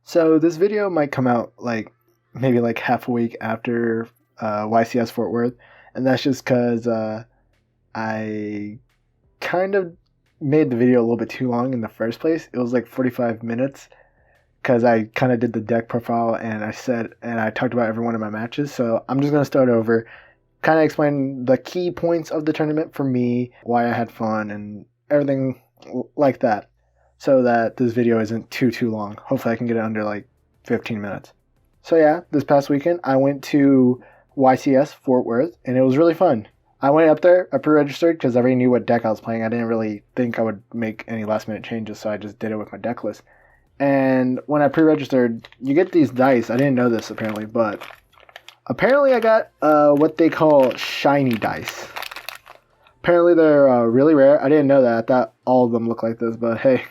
So this video might come out like maybe like half a week after YCS Fort Worth, and that's just because I kind of made the video a little bit too long in the first place. It was like 45 minutes because I kind of did the deck profile and I talked about every one of my matches. So I'm just gonna start over, kind of explain the key points of the tournament for me, why I had fun, and everything like that, so that this video isn't too long. Hopefully I can get it under like 15 minutes. So yeah, this past weekend I went to YCS Fort Worth and it was really fun. I went up there, I pre-registered because I already knew what deck I was playing. I didn't really think I would make any last minute changes, so I just did it with my deck list. And when I pre-registered, you get these dice. I didn't know this apparently, but apparently I got what they call shiny dice. Apparently they're really rare. I didn't know that. I thought all of them looked like this, but hey,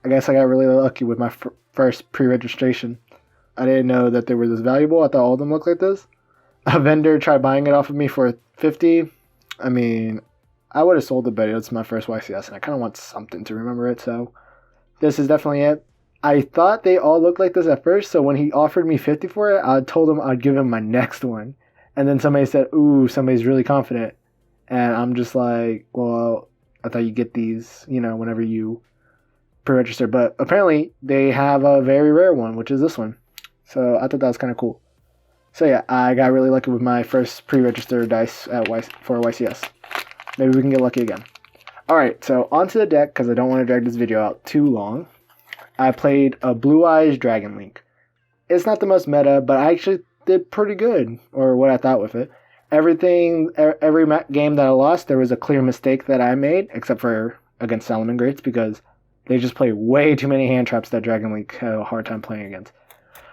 I guess I got really lucky with my first pre-registration. I didn't know that they were this valuable. I thought all of them looked like this. A vendor tried buying it off of me for $50. I mean, I would have sold it, but it's my first YCS, and I kind of want something to remember it, so this is definitely it. I thought they all looked like this at first, so when he offered me $50 for it, I told him I'd give him my next one. And then somebody said, ooh, somebody's really confident. And I'm just like, well, I thought you get these, whenever you pre-register. But apparently they have a very rare one, which is this one. So I thought that was kind of cool. So yeah, I got really lucky with my first pre-register dice for YCS. Maybe we can get lucky again. Alright, so onto the deck, because I don't want to drag this video out too long. I played a Blue Eyes Dragon Link. It's not the most meta, but I actually did pretty good, or what I thought with it. Every game that I lost, there was a clear mistake that I made, except for against Salomon Greats, because they just play way too many hand traps that Dragon Link had a hard time playing against.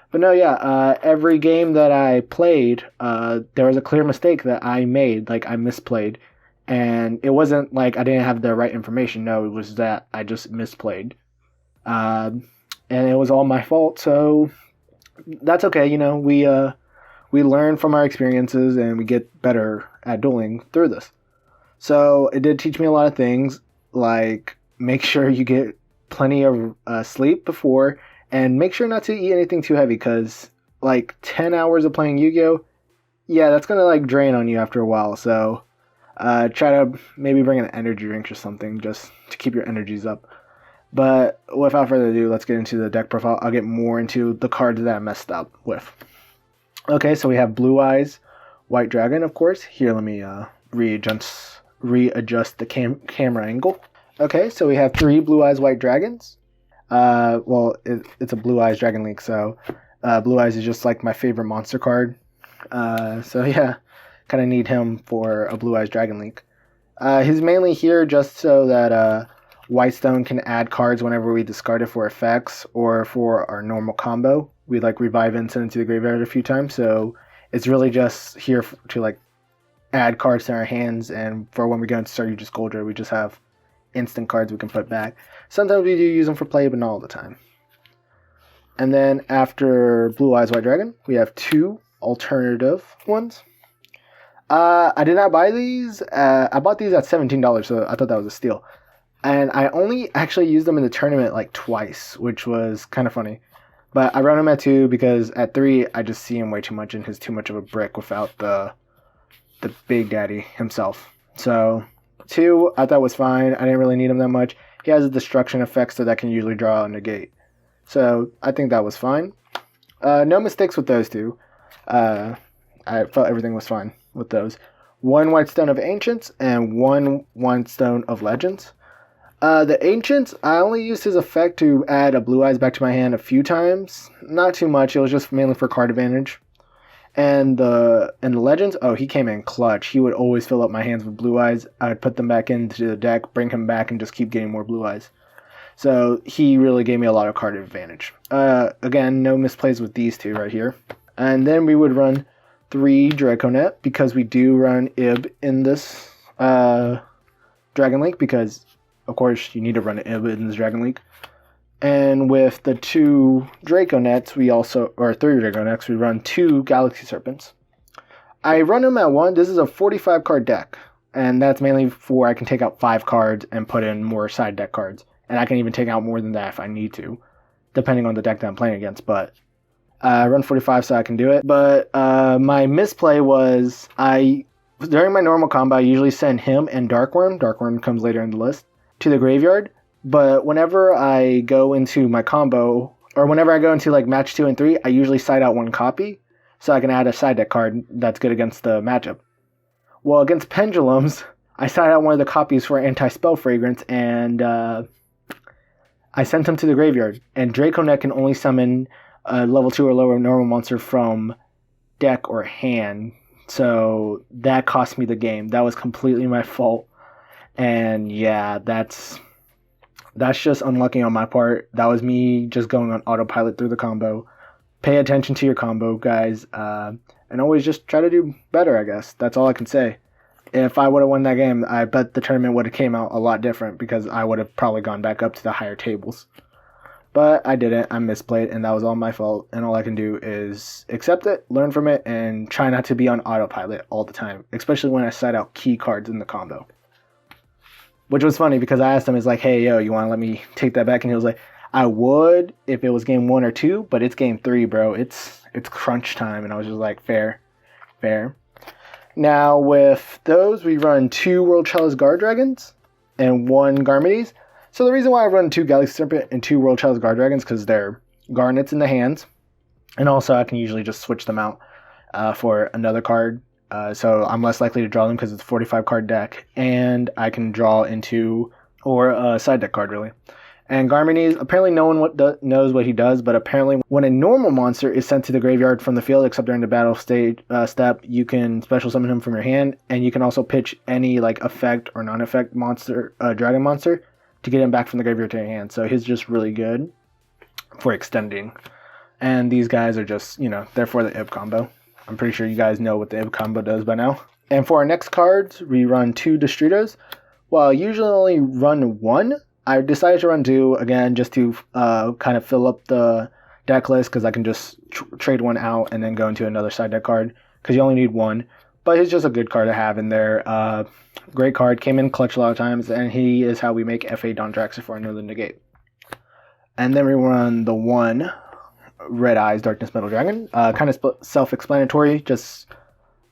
But no, yeah, every game that I played, there was a clear mistake that I made, like I misplayed. And it wasn't like I didn't have the right information. No, it was that I just misplayed. And it was all my fault, so that's okay. We learn from our experiences and we get better at dueling through this. So it did teach me a lot of things, like make sure you get plenty of sleep before, and make sure not to eat anything too heavy, because like 10 hours of playing Yu-Gi-Oh, yeah, that's gonna like drain on you after a while. So try to maybe bring an energy drink or something just to keep your energies up. But without further ado, let's get into the deck profile. I'll get more into the cards that I messed up with. Okay, so we have Blue Eyes White Dragon, of course. Here, let me readjust the camera angle. Okay, so we have 3 Blue Eyes White Dragons. It's a Blue Eyes Dragon Link, so Blue Eyes is just like my favorite monster card. So yeah, kind of need him for a Blue Eyes Dragon Link. He's mainly here just so that Whitestone can add cards whenever we discard it for effects or for our normal combo. We like revive and send it to the graveyard a few times, so it's really just here to like add cards to our hands, and for when we go into Start You Just Goldra, we just have instant cards we can put back. Sometimes we do use them for play, but not all the time. And then after Blue Eyes White Dragon, we have 2 alternative ones. I did not buy these. I bought these at $17, so I thought that was a steal. And I only actually used them in the tournament like twice, which was kind of funny. But I run him at 2 because at 3, I just see him way too much and he's too much of a brick without the Big Daddy himself. So 2, I thought was fine. I didn't really need him that much. He has a destruction effect, so that can usually draw a negate. So I think that was fine. No mistakes with those 2. I felt everything was fine with those. 1 White Stone of Ancients and 1 White Stone of Legends. The Ancients, I only used his effect to add a Blue Eyes back to my hand a few times. Not too much, it was just mainly for card advantage. And the Legends, oh, he came in clutch. He would always fill up my hands with Blue Eyes. I would put them back into the deck, bring him back, and just keep getting more Blue Eyes. So he really gave me a lot of card advantage. Again, no misplays with these 2 right here. And then we would run 3 Draconet, because we do run Ib in this Dragon Link, because of course you need to run an Ib in this Dragon Link. And with the 2 Draconets, or 3 Draconets, we run 2 Galaxy Serpents. I run them at 1. This is a 45 card deck, and that's mainly for I can take out 5 cards and put in more side deck cards. And I can even take out more than that if I need to. depending on the deck that I'm playing against. But I run 45 so I can do it. But my misplay was during my normal combo, I usually send him and Darkworm. Darkworm comes later in the list to the graveyard. But whenever I go into my combo, or whenever I go into like match 2 and 3, I usually side out one copy so I can add a side deck card that's good against the matchup. Well, against Pendulums, I side out one of the copies for Anti-Spell Fragrance, and I sent him to the graveyard. And Draconet can only summon a level 2 or lower normal monster from deck or hand. So that cost me the game. That was completely my fault. And yeah, that's just unlucky on my part. That was me just going on autopilot through the combo. Pay attention to your combo, guys. And always just try to do better, I guess. That's all I can say. If I would have won that game, I bet the tournament would have came out a lot different because I would have probably gone back up to the higher tables. But I didn't. I misplayed, and that was all my fault. And all I can do is accept it, learn from it, and try not to be on autopilot all the time, especially when I side out key cards in the combo. Which was funny because I asked him, hey, yo, you want to let me take that back? And he was like, I would if it was game 1 or 2, but it's game 3, bro. It's crunch time. And I was just like, fair. Now, with those, we run 2 World Chalice Guard Dragons and 1 Garmedes. So the reason why I run 2 Galaxy Serpent and 2 World Chalice Guard Dragons because they're Garnets in the hands. And also I can usually just switch them out for another card. So I'm less likely to draw them because it's a 45 card deck. And I can draw into, or a side deck card really. And Garmedes, apparently no one knows what he does, but apparently when a normal monster is sent to the graveyard from the field, except during the battle stage step, you can special summon him from your hand, and you can also pitch any like effect or non-effect monster, dragon monster, to get him back from the graveyard to your hand. So he's just really good for extending. And these guys are just, they're for the IB combo. I'm pretty sure you guys know what the IB combo does by now. And for our next cards, we run 2 Destritos. While I usually only run 1, I decided to run 2, again, just to kind of fill up the deck list, because I can just trade one out and then go into another side deck card, because you only need 1. But he's just a good card to have in there. Great card, came in clutch a lot of times, and he is how we make FA Don Draxler for another negate. And then we run the 1 Red Eyes Darkness Metal Dragon. Kind of self-explanatory, just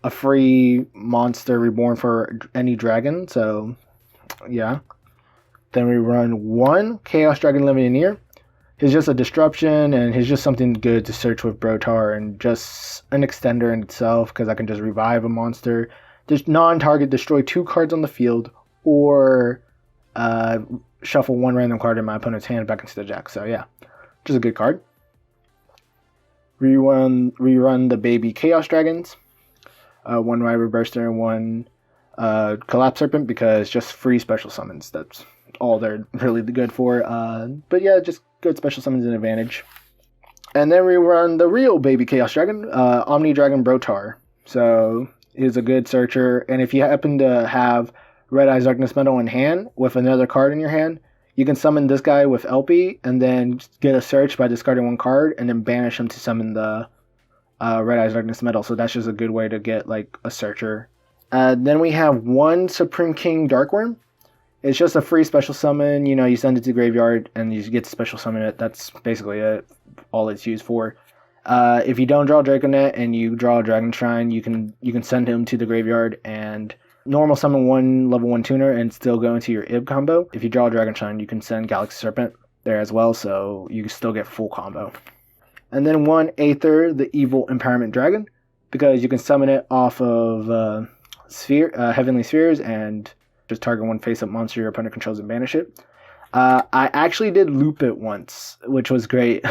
a free monster reborn for any dragon, so yeah. Then we run 1 Chaos Dragon Levianeer. He's just a disruption, and he's just something good to search with Brotar, and just an extender in itself, because I can just revive a monster, just non-target, destroy 2 cards on the field, or shuffle 1 random card in my opponent's hand back into the deck. So yeah, just a good card. Rerun the baby Chaos Dragons. 1 River Burster and 1 Collapse Serpent, because just free special summons. That's all they're really good for. But yeah, just good special summons and advantage. And then we run the real baby Chaos Dragon, Omni Dragon Brotar. So he's a good searcher, and if you happen to have Red Eyes Darkness Metal in hand with another card in your hand, you can summon this guy with LP and then get a search by discarding 1 card and then banish him to summon the Red Eyes Darkness Metal. So that's just a good way to get like a searcher. Then we have 1 Supreme King Darkworm. It's just a free special summon. You send it to the graveyard and you get to special summon it. That's basically it. All it's used for. If you don't draw Draconet and you draw a Dragon Shrine, you can send him to the graveyard and normal summon 1 level 1 tuner and still go into your IB combo. If you draw a Dragon Shrine, you can send Galaxy Serpent there as well, so you can still get full combo. And then 1 Aether, the Evil Empowerment Dragon, because you can summon it off of Heavenly Spheres and just target 1 face-up monster your opponent controls and banish it. I actually did loop it once, which was great.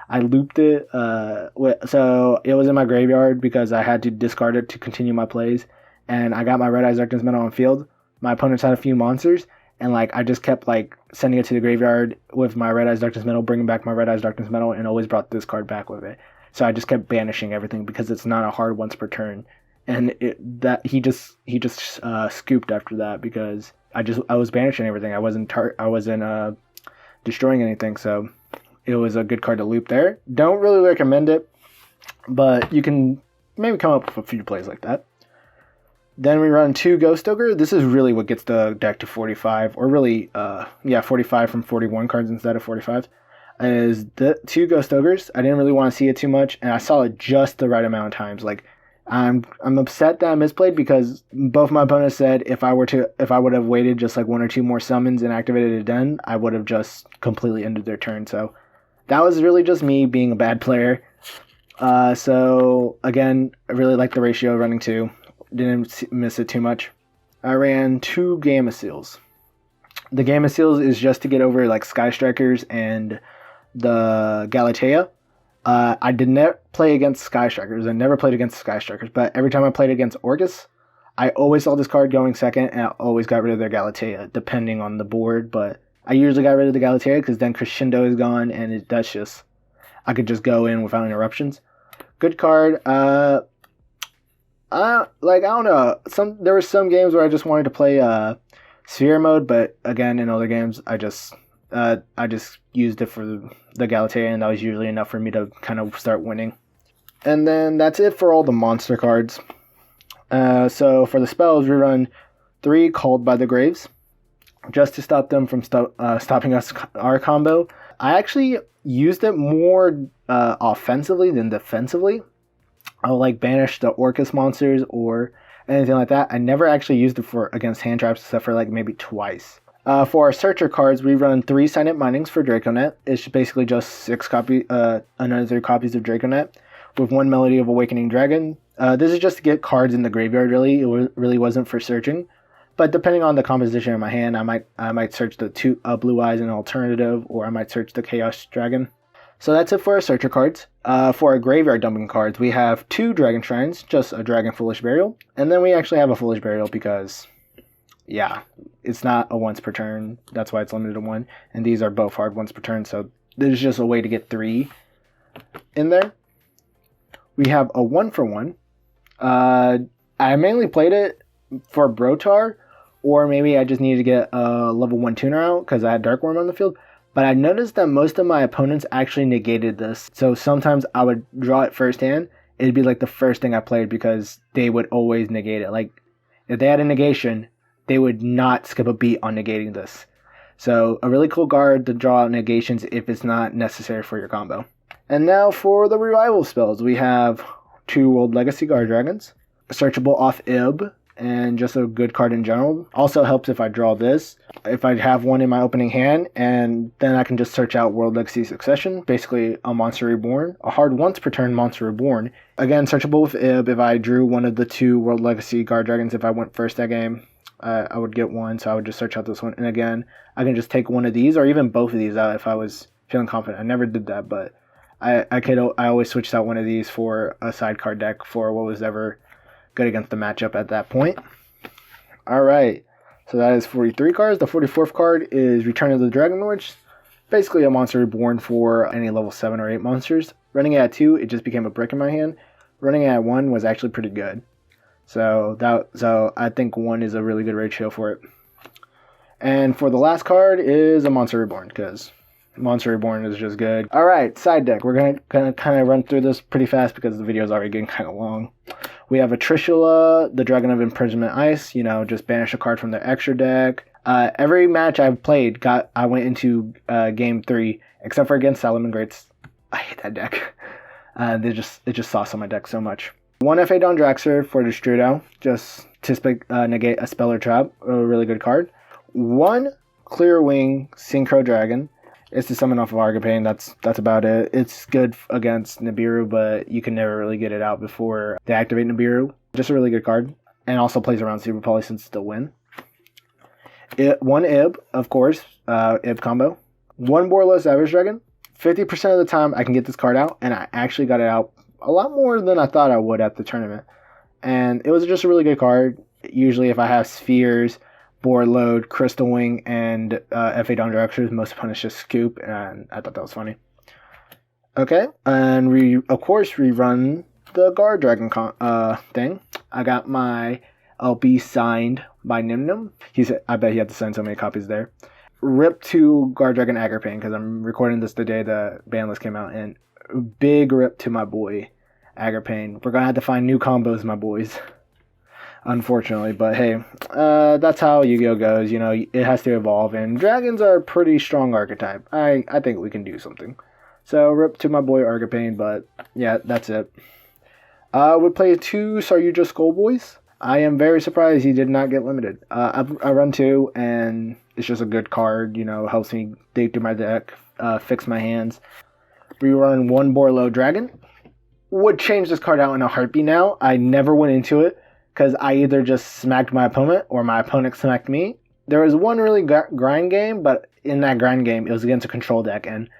I looped it, so it was in my graveyard because I had to discard it to continue my plays, and I got my Red Eyes Darkness Metal on field. My opponents had a few monsters, and I just kept sending it to the graveyard with my Red Eyes Darkness Metal, bringing back my Red Eyes Darkness Metal, and always brought this card back with it. So I just kept banishing everything because it's not a hard once per turn. And he just scooped after that because I was banishing everything. I wasn't destroying anything, so it was a good card to loop there. Don't really recommend it, but you can maybe come up with a few plays like that. Then we run 2 Ghost Ogre. This is really what gets the deck to 45, or really 45 from 41 cards instead of 45. is the 2 Ghost Ogres. I didn't really want to see it too much, and I saw it just the right amount of times. Like, I'm upset that I misplayed because both my opponents said if I would have waited just like 1 or 2 more summons and activated it then, I would have just completely ended their turn. So that was really just me being a bad player. So again, I really like the ratio running 2. Didn't miss it too much. I ran 2 Gamma Seals. The Gamma Seals is just to get over like Sky Strikers and the Galatea. I did not play against Sky Strikers. I never played against Sky Strikers, but every time I played against Orcus, I always saw this card going second, and I always got rid of their Galatea, depending on the board. But I usually got rid of the Galatea because then Crescendo is gone, and that's just, I could just go in without interruptions. Good card. I don't know. There were some games where I just wanted to play Sphere mode, but again, in other games, I just used it for the Galatea, and that was usually enough for me to kind of start winning. And then that's it for all the monster cards. So for the spells, we run 3 Called by the Graves, just to stop them from stopping our combo. I actually used it more offensively than defensively. I'll like banish the Orcus monsters or anything like that. I never actually used it against hand traps except for like maybe twice. For our searcher cards, we run 3 Silent Minings for Draconet. It's basically just another 3 copies of Draconet with 1 Melody of Awakening Dragon. This is just to get cards in the graveyard. Really, it really wasn't for searching. But depending on the composition of my hand, I might search the 2 Blue Eyes and alternative, or I might search the Chaos Dragon. So that's it for our searcher cards. For our graveyard dumping cards, we have 2 Dragon Shrines, just a Dragon Foolish Burial, and then we actually have a Foolish Burial because, yeah, it's not a once per turn. That's why it's limited to 1, and these are both hard once per turn, so there's just a way to get 3 in there. We have a 1-for-1. I mainly played it for Brotar, or maybe I just needed to get a level 1 tuner out because I had Dark Worm on the field. But I noticed that most of my opponents actually negated this. So sometimes I would draw it first hand. It'd be like the first thing I played because they would always negate it. Like, if they had a negation, they would not skip a beat on negating this. So a really cool card to draw out negations if it's not necessary for your combo. And now for the revival spells. We have 2 World Legacy Guard Dragons, searchable off Ib, and just a good card in general. Also helps if I draw this. If I have one in my opening hand, and then I can just search out World Legacy Succession, basically a Monster Reborn, a hard once per turn Monster Reborn. Again, searchable with Ib. If I drew one of the 2 World Legacy Guard Dragons, if I went first that game, I would get one, so I would just search out this one. And again, I can just take one of these, or even both of these out if I was feeling confident. I never did that, but I always switched out one of these for a sidecar deck for what was ever good against the matchup at that point. Alright, so that is 43 cards. The 44th card is Return of the Dragon Lords. Basically a monster reborn for any level 7 or 8 monsters. Running it at 2, it just became a brick in my hand. Running it at 1 was actually pretty good. So I think 1 is a really good ratio for it. And for the last card is a Monster Reborn, because Monster Reborn is just good. Alright, side deck. We're gonna kind of run through this pretty fast because the video is already getting kind of long. We have a Trishula, the Dragon of Imprisonment Ice. Just banish a card from their extra deck. Every match I've played, I went into game 3, except for against Salomon Greats. I hate that deck. It just sauce on my deck so much. 1 F.A. Don Draxler for the Strudo, just to negate a spell or trap. A really good card. 1 Clear Wing Synchro Dragon. It's to summon off of Argapane. That's about it. It's good against Nibiru, but you can never really get it out before they activate Nibiru. Just a really good card. And also plays around Super Poly since it's still win. 1 Ib, of course. Ib combo. 1 Borla Savage Dragon. 50% of the time I can get this card out, and I actually got it out a lot more than I thought I would at the tournament. And it was just a really good card. Usually if I have Spheres, Board Load, Crystal Wing, and F.A. Don Draxlers, most opponents just scoop, and I thought that was funny. Okay, and we run the Guard Dragon thing. I got my LB signed by Nimnum. He said, I bet he had to sign so many copies there. Rip to Guard Dragon Agripane, because I'm recording this the day the ban list came out, and big rip to my boy Agripane. We're gonna have to find new combos, my boys. unfortunately. But hey, that's how Yu-Gi-Oh goes. You know, it has to evolve, and dragons are a pretty strong archetype. I think we can do something. So rip to my boy Argapane, but yeah, that's it. We play 2 Saryuja Skullboys. I am very surprised he did not get limited. I run 2, and it's just a good card. You know, helps me dig through my deck, fix my hands. We run 1 Borlo Dragon. Would change this card out in a heartbeat now. I never went into it because I either just smacked my opponent or my opponent smacked me. There was one really grind game, but in that grind game, it was against a control deck, and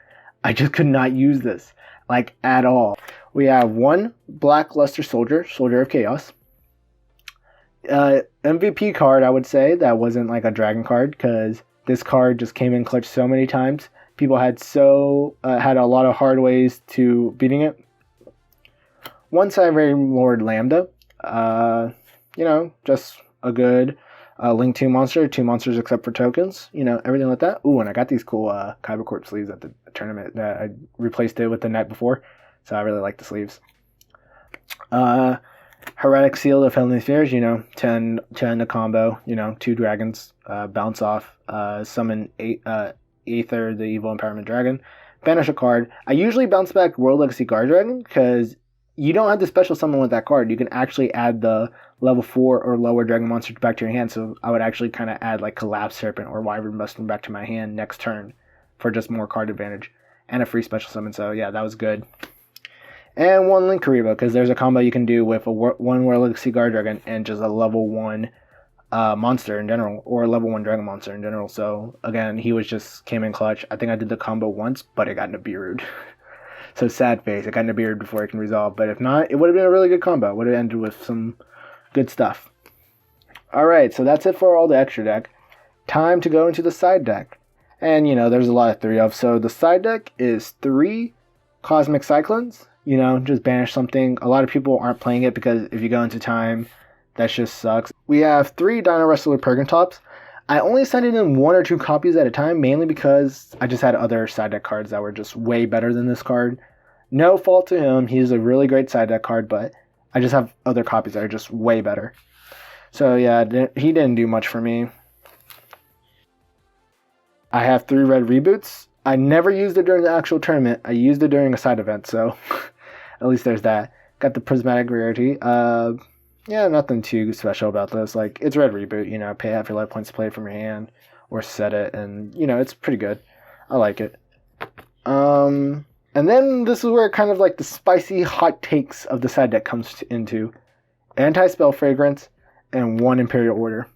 I just could not use this, like, at all. We have 1 Black Luster Soldier, Soldier of Chaos. MVP card, I would say, that wasn't like a dragon card, because this card just came in clutch so many times. People had had a lot of hard ways to beating it. 1 Cyber Lord Lambda. You know, just a good Link 2 monster. 2 monsters except for tokens. You know, everything like that. Ooh, and I got these cool Kyber Corp sleeves at the tournament that I replaced it with the night before. So I really like the sleeves. Heretic Seal of Heavenly Spheres, you know, 10 a combo, you know, 2 dragons, bounce off, summon Aether, the Evil Empowerment Dragon, banish a card. I usually bounce back World Legacy Guard Dragon because you don't have to special summon with that card. You can actually add the level 4 or lower dragon monster back to your hand, so I would actually kind of add like Collapse Serpent or Wyvern Buster back to my hand next turn for just more card advantage and a free special summon, so yeah, that was good. And 1 Link Kariba, because there's a combo you can do with 1 World Legacy Guard Dragon and just a level 1 monster in general, or a level 1 dragon monster in general. So again, he came in clutch. I think I did the combo once, but it got Nibiru'd. So sad face, it got Nibiru'd before it can resolve. But if not, it would have been a really good combo. It would have ended with some good stuff. Alright, so that's it for all the extra deck. Time to go into the side deck. And you know, there's a lot of 3 of. So the side deck is 3 Cosmic Cyclones. You know, just banish something. A lot of people aren't playing it because if you go into time, that just sucks. We have 3 Dino Wrestler Pergantops. I only sent it in 1 or 2 copies at a time, mainly because I just had other side deck cards that were just way better than this card. No fault to him. He's a really great side deck card, but I just have other copies that are just way better. So yeah, he didn't do much for me. I have 3 red reboots. I never used it during the actual tournament. I used it during a side event, so at least there's that. Got the Prismatic Rarity. Yeah, nothing too special about this. Like, it's red reboot, you know, pay half your life points to play it from your hand, or set it, and, you know, it's pretty good. I like it. And then this is where kind of like the spicy hot takes of the side deck comes into. Anti-Spell Fragrance, and 1 Imperial Order.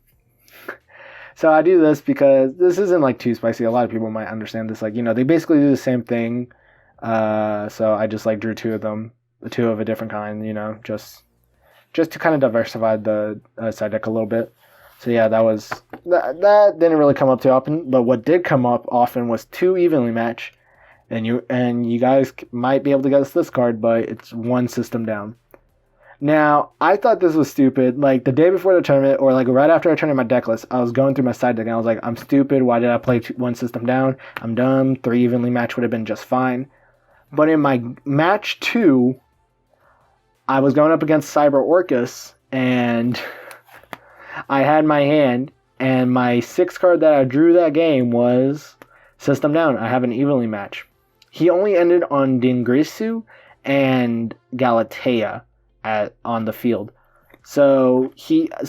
So I do this because this isn't like too spicy. A lot of people might understand this. Like, you know, they basically do the same thing. So I just like drew 2 of them, 2 of a different kind, you know, just to kind of diversify the side deck a little bit. So yeah, that didn't really come up too often. But what did come up often was 2 Evenly Match, and you guys might be able to guess this card, but it's 1 System Down. Now, I thought this was stupid. Like, the day before the tournament, or like right after I turned in my deck list, I was going through my side deck, and I was like, I'm stupid. Why did I play 1 System Down? I'm dumb. 3 Evenly Match would have been just fine. But in my match 2, I was going up against Cyber Orcus, and I had my hand, and my 6th card that I drew that game was System Down. I have an Evenly Match. He only ended on Dingrisu and Galatea on the field. So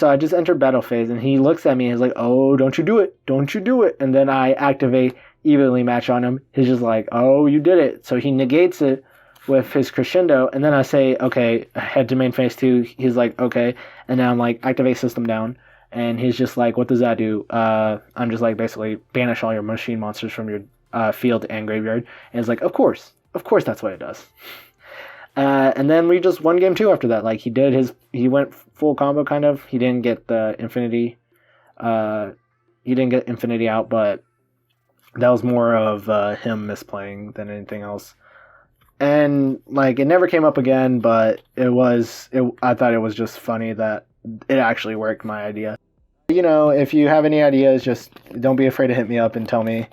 I just entered battle phase, and he looks at me and he's like, oh, don't you do it. Don't you do it. And then I activate Evenly Match on him. He's just like, oh, you did it. So he negates it with his Crescendo, and then I say, okay, head to main phase 2. He's like, okay. And then I'm like, activate System Down. And he's just like, what does that do? I'm just like, basically, banish all your machine monsters from your field and graveyard. And he's like, of course that's what it does. And then we just won game 2 after that. Like, he went full combo, kind of. He didn't get the Infinity. He didn't get Infinity out, but that was more of him misplaying than anything else. And, like, it never came up again, but I thought it was just funny that it actually worked, my idea. You know, if you have any ideas, just don't be afraid to hit me up and tell me.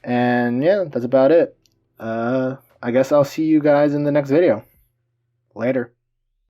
And, yeah, that's about it. I guess I'll see you guys in the next video. Later.